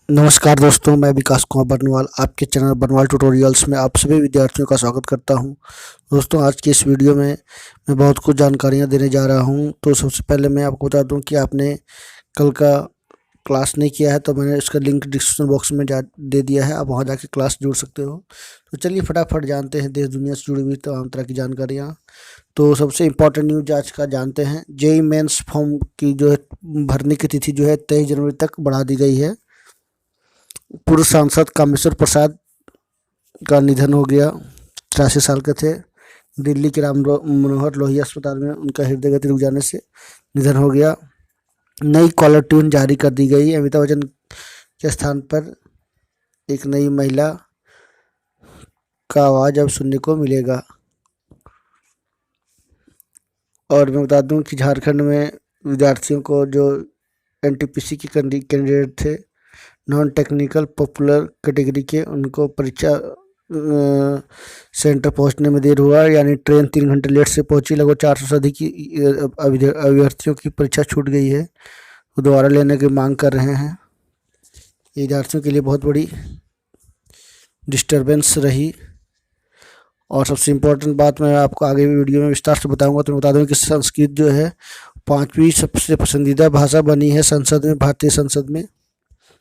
नमस्कार दोस्तों, मैं विकास कुमार बरनवाल आपके चैनल बरनवाल ट्यूटोरियल्स में आप सभी विद्यार्थियों का स्वागत करता हूं। दोस्तों, आज की इस वीडियो में मैं बहुत कुछ जानकारियां देने जा रहा हूं। तो सबसे पहले मैं आपको बता दूं कि आपने कल का क्लास नहीं किया है तो मैंने इसका लिंक डिस्क्रिप्शन बॉक्स में दे दिया है, आप वहां जाके क्लास जुड़ सकते हो। तो चलिए फटाफट जानते हैं देश दुनिया से जुड़ी हुई तमाम तरह की जानकारियाँ। तो सबसे इम्पोर्टेंट न्यूज आज का जानते हैं। जेईई मेंस फॉर्म की जो है भरने की तिथि जो है 23 जनवरी तक बढ़ा दी गई है। पूर्व सांसद कामेश्वर प्रसाद का निधन हो गया, 83 साल के थे। दिल्ली के राम मनोहर लोहिया अस्पताल में उनका हृदय गति रुक जाने से निधन हो गया। नई कॉलर ट्यून जारी कर दी गई। अमिताभ बच्चन के स्थान पर एक नई महिला का आवाज़ अब सुनने को मिलेगा। और मैं बता दूं कि झारखंड में विद्यार्थियों को जो एनटीपीसी के कैंडिडेट थे नॉन टेक्निकल पॉपुलर कैटेगरी के, उनको परीक्षा सेंटर पहुंचने में देर हुआ, यानी ट्रेन 3 घंटे लेट से पहुंची। लगभग 400 से अधिक अभ्यर्थियों की परीक्षा छूट गई है, वो दोबारा लेने की मांग कर रहे हैं। ये विद्यार्थियों के लिए बहुत बड़ी डिस्टर्बेंस रही। और सबसे इम्पोर्टेंट बात मैं आपको आगे भी वीडियो में विस्तार से बताऊंगा। तो मैं बता दूं कि संस्कृत जो है 5वीं सबसे पसंदीदा भाषा बनी है संसद में, भारतीय संसद में।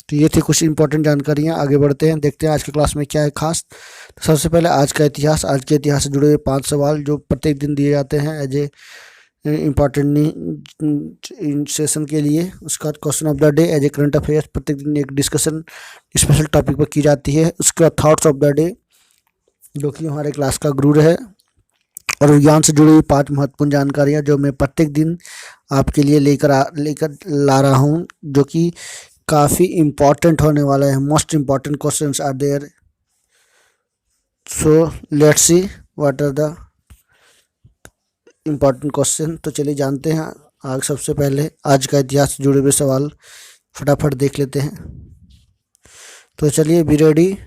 तो ये थी कुछ इंपॉर्टेंट जानकारियाँ। आगे बढ़ते हैं, देखते हैं आज की क्लास में क्या है खास। तो सबसे पहले आज का इतिहास। आज के इतिहास से जुड़े हुए 5 सवाल जो प्रत्येक दिन दिए जाते हैं एज ए इम्पॉर्टेंट सेशन के लिए। उसका question of the day as a current affairs, प्रत्येक दिन एक डिस्कशन स्पेशल टॉपिक पर की जाती है। उसके बाद थॉट्स ऑफ द डे, जो कि हमारे क्लास का गुरु है। और विज्ञान से जुड़ी हुई 5 महत्वपूर्ण जानकारियाँ जो मैं प्रत्येक दिन आपके लिए लेकर ला रहा हूँ, जो कि काफ़ी इम्पॉर्टेंट होने वाला है। Most important questions are there, so let's see what are the important question. तो चलिए जानते हैं। आज सबसे पहले आज का इतिहास से जुड़े हुए सवाल फटाफट देख लेते हैं। तो चलिए बी रेडी।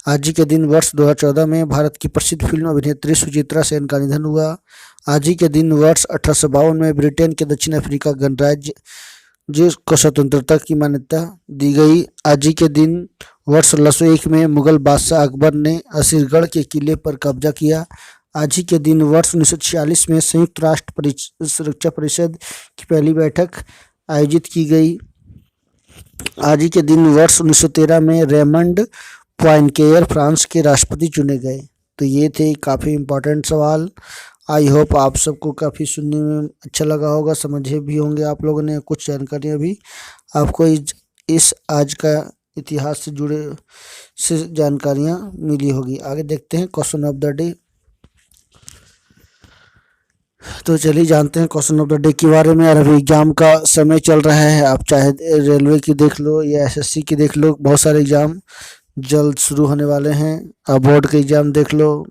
आज ही के दिन वर्ष 2014 में भारत की प्रसिद्ध फिल्म अभिनेत्री सुचित्रा सेन का निधन हुआ। आज ही के दिन वर्ष 1852 में ब्रिटेन के दक्षिण अफ्रीका गणराज्य जिसको स्वतंत्रता की मान्यता दी गई। आज ही के दिन वर्ष 1601 में मुगल बादशाह अकबर ने असीरगढ़ के किले पर कब्जा किया। आज ही के दिन वर्ष 1946 में संयुक्त राष्ट्र सुरक्षा परिषद की पहली बैठक आयोजित की गई। आज ही के दिन वर्ष 1913 में रेमंड पॉइनकेयर फ्रांस के राष्ट्रपति चुने गए। तो ये थे काफ़ी इम्पोर्टेंट सवाल। आई होप आप सबको काफ़ी सुनने में अच्छा लगा होगा, समझे भी होंगे आप लोगों ने। कुछ जानकारियाँ भी आपको इस आज का इतिहास से जुड़े से जानकारियाँ मिली होगी। आगे देखते हैं क्वेश्चन ऑफ द डे। तो चलिए जानते हैं क्वेश्चन ऑफ द डे के बारे में। अभी एग्जाम का समय चल रहा है, आप चाहे रेलवे की देख लो या एसएससी की देख लो, बहुत सारे एग्ज़ाम जल्द शुरू होने वाले हैं। आप बोर्ड के एग्ज़ाम देख लो,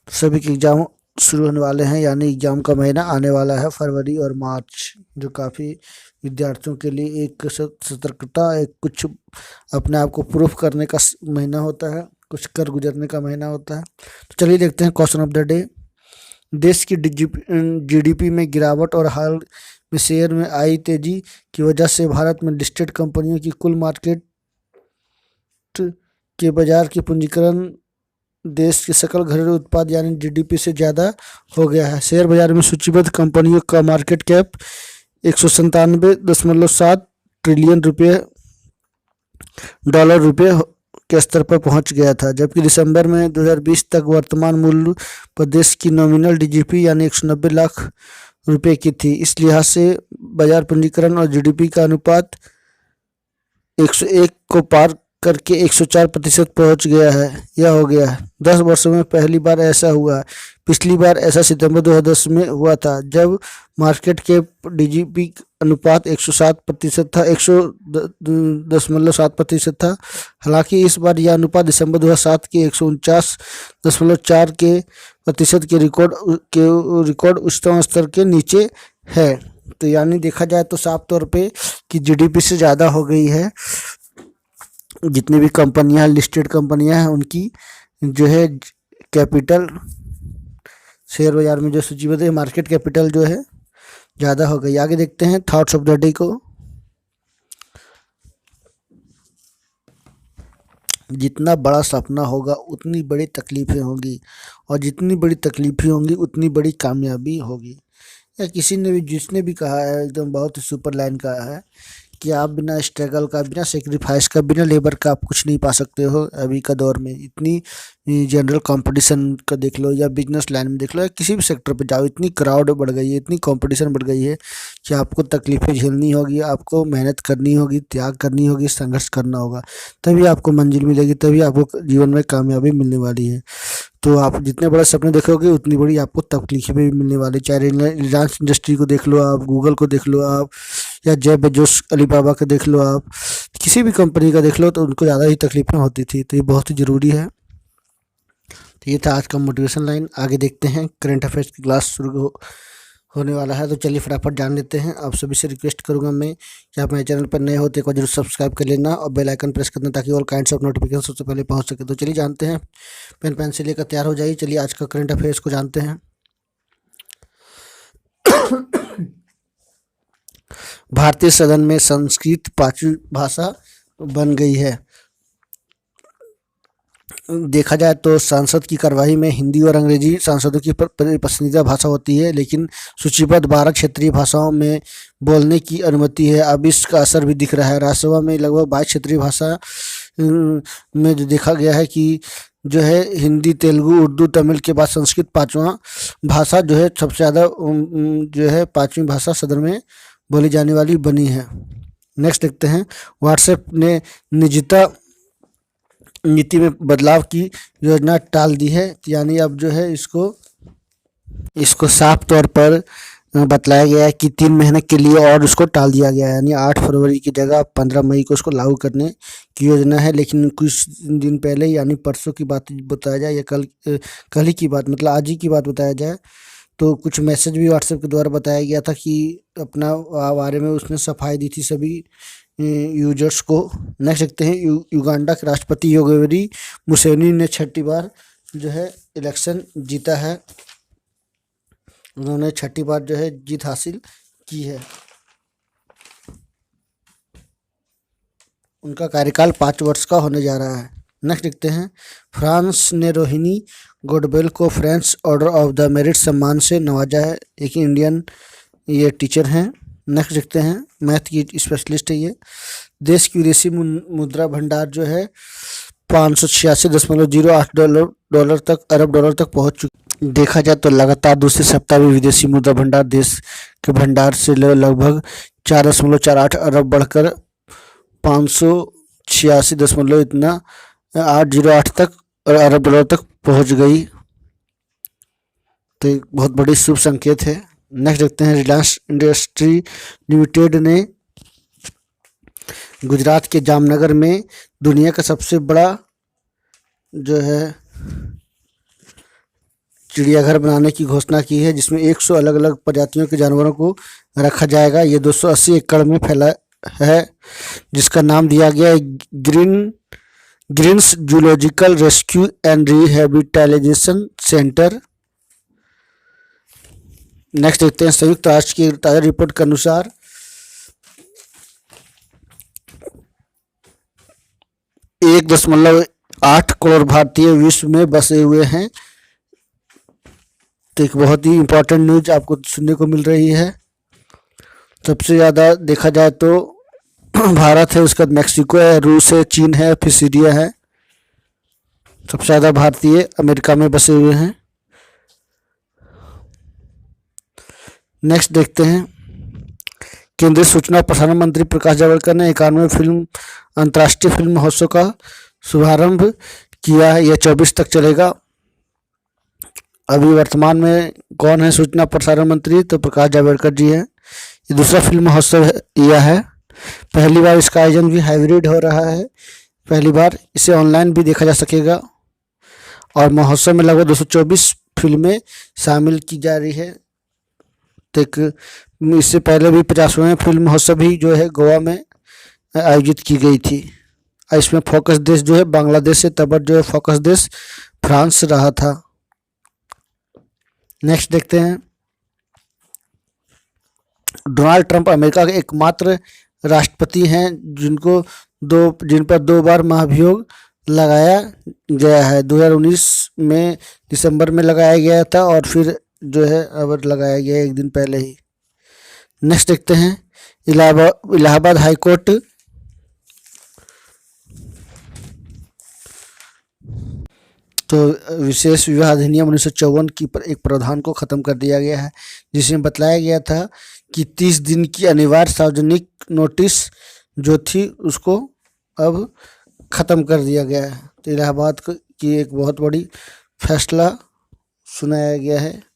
सभी के एग्ज़ाम शुरू होने वाले हैं, यानी एग्ज़ाम का महीना आने वाला है फरवरी और मार्च, जो काफ़ी विद्यार्थियों के लिए एक सतर्कता, एक कुछ अपने आप को प्रूफ करने का महीना होता है, कुछ कर गुजरने का महीना होता है। तो चलिए देखते हैं क्वेश्चन ऑफ द डे। देश की जीडीपी में गिरावट और हाल में शेयर में आई तेजी की वजह से भारत में लिस्टेड कंपनियों की कुल मार्केट के बाजार की पूंजीकरण देश के सकल घरेलू उत्पाद यानी जीडीपी से ज़्यादा हो गया है। शेयर बाजार में सूचीबद्ध कंपनियों का मार्केट कैप 197.7 ट्रिलियन डॉलर रुपये के स्तर पर पहुंच गया था, जबकि दिसंबर में 2020 तक वर्तमान मूल्य पर देश की नॉमिनल डीजीपी यानी 190 लाख रुपए की थी। इस लिहाज से बाजार पूंजीकरण और जीडीपी का अनुपात 101 को पार करके 104% पहुँच गया है। यह हो गया है 10 वर्षों में पहली बार ऐसा हुआ है। पिछली बार ऐसा सितंबर 2010 में हुआ था, जब मार्केट के डीजीपी अनुपात 107% था, 100.7% था। हालांकि इस बार यह अनुपात दिसंबर 2007 के 149.4 के प्रतिशत के रिकॉर्ड उच्चतम स्तर के नीचे है। तो यानी देखा जाए तो साफ तौर पे कि जीडीपी से ज़्यादा हो गई है। जितनी भी कंपनियां लिस्टेड कंपनियां हैं उनकी जो है कैपिटल शेयर बाजार में जो सूचीबद्ध है मार्केट कैपिटल जो है ज़्यादा हो गई। आगे देखते हैं थॉट्स ऑफ द डे को। जितना बड़ा सपना होगा उतनी बड़ी तकलीफें होंगी, और जितनी बड़ी तकलीफें होंगी उतनी बड़ी कामयाबी होगी। या किसी ने भी, जिसने भी कहा है, एकदम बहुत ही सुपर लाइन कहा है कि आप बिना स्ट्रगल का, बिना सेक्रीफाइस का, बिना लेबर का आप कुछ नहीं पा सकते हो। अभी का दौर में इतनी जनरल कंपटीशन का देख लो, या बिजनेस लाइन में देख लो, या किसी भी सेक्टर पे जाओ, इतनी क्राउड बढ़ गई है, इतनी कंपटीशन बढ़ गई है कि आपको तकलीफ़ें झेलनी होगी, आपको मेहनत करनी होगी, त्याग करनी होगी, संघर्ष करना होगा, तभी आपको मंजिल मिलेगी, तभी आपको जीवन में कामयाबी मिलने वाली है। तो आप जितने बड़े सपने देखोगे उतनी बड़ी आपको तकलीफें भी मिलने वाली। चाहे रिलायंस इंडस्ट्री को देख लो आप, गूगल को देख लो आप, या जेफ बेजोस अलीबाबा का देख लो आप, किसी भी कंपनी का देख लो, तो उनको ज़्यादा ही तकलीफें होती थी। तो ये बहुत ही ज़रूरी है। तो ये था आज का मोटिवेशन लाइन। आगे देखते हैं, करंट अफेयर्स की क्लास होने वाला है, तो चलिए फटाफट जान लेते हैं। आप सभी से रिक्वेस्ट करूंगा मैं कि आप मेरे चैनल पर नए होते एक बार जरूर सब्सक्राइब कर लेना और बेल आइकन प्रेस करना, ताकि ऑल काइंड्स ऑफ नोटिफिकेशन सबसे पहले पहुंच सके। तो चलिए जानते हैं, पेन पेंसिल लेकर तैयार हो जाइए। चलिए आज का करंट अफेयर्स को जानते हैं। भारतीय सदन में संस्कृत पांचवी भाषा बन गई है। देखा जाए तो संसद की कार्यवाही में हिंदी और अंग्रेजी सांसदों की पसंदीदा भाषा होती है, लेकिन सूचीबद्ध 12 क्षेत्रीय भाषाओं में बोलने की अनुमति है। अब इसका असर भी दिख रहा है। राज्यसभा में लगभग 22 क्षेत्रीय भाषा में जो देखा गया है कि जो है हिंदी, तेलुगु, उर्दू, तमिल के बाद संस्कृत पांचवा भाषा जो है सबसे ज़्यादा जो है पांचवी भाषा सदन में बोली जाने वाली बनी है। नेक्स्ट देखते हैं, व्हाट्सएप ने निजता नीति में बदलाव की योजना टाल दी है। यानी अब जो है इसको साफ तौर पर बतलाया गया है कि 3 महीने के लिए और उसको टाल दिया गया है। यानी 8 फरवरी की जगह 15 मई को उसको लागू करने की योजना है। लेकिन कुछ दिन पहले, यानी परसों की बात बताया जाए, या कल ही की बात, मतलब आज ही की बात बताया जाए, तो कुछ मैसेज भी व्हाट्सएप के द्वारा बताया गया था कि अपना बारे में उसने सफाई दी थी सभी यूजर्स को। नेक्स्ट देखते हैं, युगांडा के राष्ट्रपति योवेरी मुसेवेनी ने 6ठी बार जो है इलेक्शन जीता है। उन्होंने 6ठी बार जो है जीत हासिल की है। उनका कार्यकाल 5 वर्ष का होने जा रहा है। नेक्स्ट देखते हैं, फ्रांस ने रोहिणी गोडबेल को French order of the merit सम्मान से नवाजा है। एक इंडियन ये टीचर हैं। नेक्स्ट देखते हैं, मैथ की स्पेशलिस्ट है ये। देश की विदेशी मुद्रा भंडार जो है 586.08 अरब डॉलर तक पहुंच चुकी। देखा जाए तो लगातार दूसरे सप्ताह में विदेशी मुद्रा भंडार देश के भंडार से लगभग 4.48 अरब बढ़कर 586.808 तक अरब डॉलर तक पहुंच गई। तो बहुत बड़ी शुभ संकेत है। नेक्स्ट देखते हैं, रिलायंस इंडस्ट्री लिमिटेड ने गुजरात के जामनगर में दुनिया का सबसे बड़ा जो है चिड़ियाघर बनाने की घोषणा की है, जिसमें 100 अलग अलग प्रजातियों के जानवरों को रखा जाएगा। ये 280 एकड़ में फैला है, जिसका नाम दिया गया है Greens zoological rescue and rehabilitation centre. Next देखते हैं, संयुक्त राष्ट्र की ताज़ा रिपोर्ट के अनुसार 1.8 करोड़ भारतीय विश्व में बसे हुए हैं। तो एक बहुत ही इम्पोर्टेंट न्यूज आपको सुनने को मिल रही है। सबसे ज़्यादा देखा जाए तो भारत है, उसके बाद मैक्सिको है, रूस है, चीन है, फिर सीरिया है। सबसे ज़्यादा भारतीय अमेरिका में बसे हुए हैं। नेक्स्ट देखते हैं, केंद्रीय सूचना और प्रसारण मंत्री प्रकाश जावड़ेकर ने 91वें अंतर्राष्ट्रीय फिल्म महोत्सव का शुभारंभ किया है। यह 24 तक चलेगा। अभी वर्तमान में कौन है सूचना प्रसारण मंत्री? तो प्रकाश जावड़ेकर जी हैं। ये दूसरा फिल्म महोत्सव यह है। पहली बार इसका आयोजन भी हाइब्रिड हो रहा है। पहली बार इसे ऑनलाइन भी देखा जा सकेगा, और महोत्सव में लगभग 224 फिल्में शामिल की जा रही है। तो इससे पहले भी 50वें फिल्म महोत्सव भी जो है गोवा में आयोजित की गई थी। इसमें फोकस देश जो है बांग्लादेश से, तब जो है फोकस देश फ्रांस रहा था। नेक्स्ट देखते हैं, डोनाल्ड ट्रंप अमेरिका के एकमात्र राष्ट्रपति हैं जिन पर 2 बार महाभियोग लगाया गया है। 2019 में दिसंबर में लगाया गया था और फिर जो है अब लगाया गया एक दिन पहले ही। नेक्स्ट देखते हैं इलाहाबाद हाई कोर्ट। तो विशेष विवाह अधिनियम 1954 की एक प्रावधान को खत्म कर दिया गया है, जिसमें बतलाया गया था कि 30 दिन की अनिवार्य सार्वजनिक नोटिस जो थी उसको अब खत्म कर दिया गया है। तो इलाहाबाद की एक बहुत बड़ी फैसला सुनाया गया है।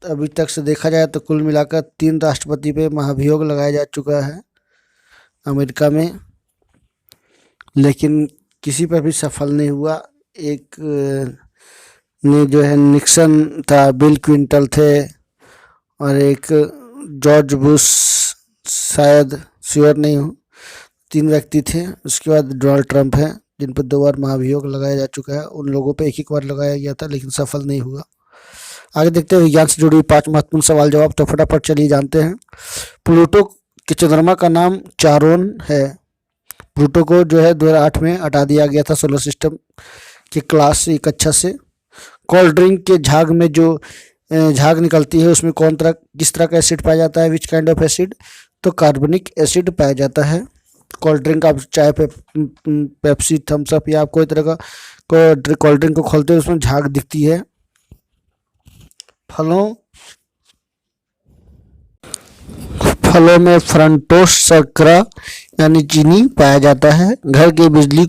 अभी तक से देखा जाए तो कुल मिलाकर 3 राष्ट्रपति पे महाभियोग लगाया जा चुका है अमेरिका में, लेकिन किसी पर भी सफल नहीं हुआ। एक ने जो है निक्सन था, बिल क्लिंटन थे और एक जॉर्ज बुश, शायद श्योर नहीं हूँ, 3 व्यक्ति थे। उसके बाद डोनाल्ड ट्रंप हैं जिन पर 2 बार महाभियोग लगाया जा चुका है। उन लोगों पे एक बार लगाया गया था लेकिन सफल नहीं हुआ। आगे देखते हैं विज्ञान से जुड़ी 5 महत्वपूर्ण सवाल जवाब। तो फटाफट चलिए जानते हैं। प्लूटो के चंद्रमा का नाम चारोन है। प्लूटो को जो है 2008 में हटा दिया गया था सोलर सिस्टम के क्लास से, कक्षा से। कोल्ड ड्रिंक के झाग में जो झाग निकलती है उसमें किस तरह का एसिड पाया जाता है? Which kind of acid? तो कार्बनिक एसिड पाया जाता है। कोल्ड ड्रिंक, आप चाहे पेप्सी, थम्स अप या आप कोई तरह का कोल्ड ड्रिंक को खोलते हैं उसमें झाग दिखती है। फलों में फ्रंटोस शर्करा यानी चीनी पाया जाता है। घर की बिजली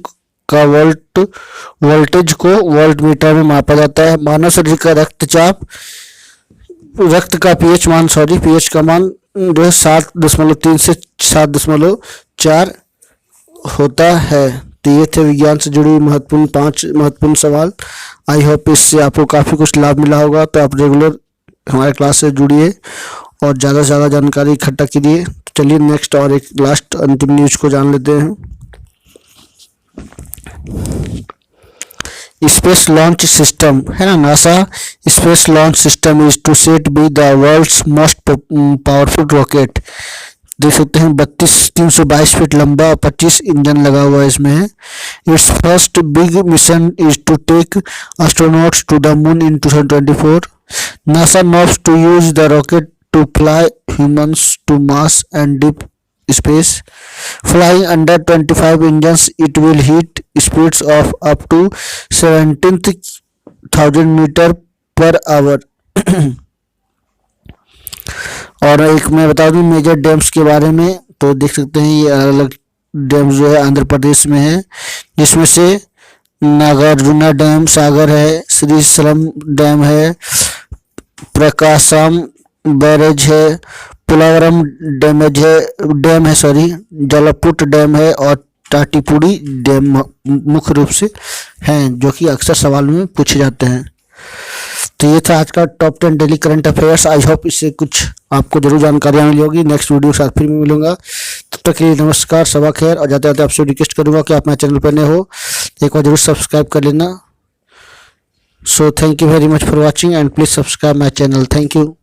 का वोल्टेज को वोल्ट मीटर में मापा जाता है। मानव शरीर का रक्त का पीएच का मान जो है 7.3 से 7.4 होता है। तो ये थे विज्ञान से जुड़ी 5 महत्वपूर्ण सवाल। आई होप इससे आपको काफ़ी कुछ लाभ मिला होगा। तो आप रेगुलर हमारे क्लास से जुड़िए और ज़्यादा से ज़्यादा जानकारी इकट्ठा कीजिए। तो चलिए नेक्स्ट और एक लास्ट अंतिम न्यूज को जान लेते हैं। स्पेस लॉन्च सिस्टम है ना, NASA space launch system is to set be the world's most powerful rocket. देख सकते हैं 322 फीट लंबा, 25 इंजन लगा हुआ है इसमें है। It's first big mission is to take astronauts to the moon in 2024। NASA knows to use the rocket to fly humans to Mars and deep space. Flying under 25 engines, it will hit speeds of up to 17,000 metre per hour. और एक मैं बता दूं major dams के बारे में। तो देख सकते हैं ये अलग अलग डैम्स जो है आंध्र प्रदेश में है, जिसमें से नागार्जुना डैम, सागर है, श्रीशैलम डैम है, प्रकाशम बैरेज है, पोलावरम डैम है, जलपुट डैम है और टाटीपुड़ी डैम मुख्य रूप से हैं जो कि अक्सर सवाल में पूछे जाते हैं। तो ये था आज का top 10 daily current affairs. I hope इससे कुछ आपको जरूर जानकारियाँ मिली होगी। नेक्स्ट वीडियो के साथ फिर मैं मिलूंगा। तब तक के लिए नमस्कार, सबा खैर। और जाते जाते आपसे रिक्वेस्ट करूंगा कि आप मेरे चैनल पर नए हो एक बार जरूर सब्सक्राइब कर लेना। So thank you very much for watching and please subscribe my channel. Thank you.